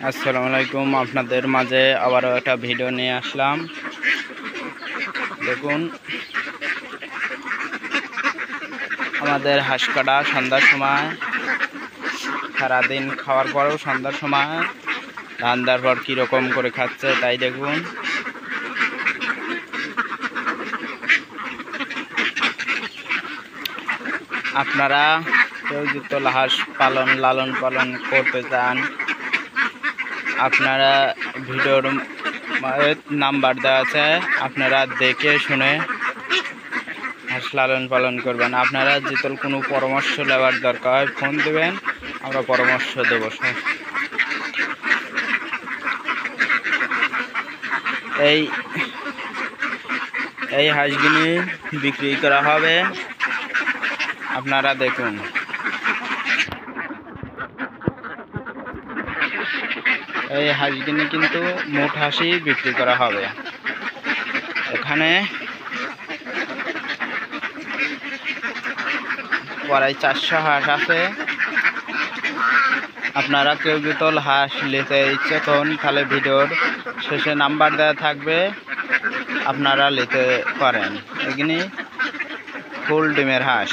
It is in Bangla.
আসসালামু আলাইকুম। আপনাদের মাঝে আবারও একটা ভিডিও নিয়ে আসলাম। দেখুন, আমাদের হাঁস কাটা সন্ধ্যার সময়, সারাদিন খাওয়ার পরেও সন্ধ্যার সময় ধান দেওয়ার পর কীরকম করে খাচ্ছে তাই দেখুন। আপনারা কেউ যদি হাঁস লালন পালন করতে চান, আপনারা ভিডিওর নাম্বার দেওয়া আছে, আপনারা দেখে শুনে হাঁস লালন পালন করবেন। আপনারা যেহেতু কোনো পরামর্শ নেওয়ার দরকার হয় ফোন দেবেন, আমরা পরামর্শ দেব। এই হাঁসগুলি বিক্রি করা হবে, আপনারা দেখুন। এই হাঁসগুলি কিন্তু মোট হাঁসই বিক্রি করা হবে। এখানে প্রায় 400 হাঁস আছে। আপনারা কেউ যদি হাঁস নিতে ইচ্ছে করেন তাহলে ভিডিওর শেষে নাম্বার দেওয়া থাকবে, আপনারা নিতে পারেন। এগুলি ফুল ডিমের হাঁস।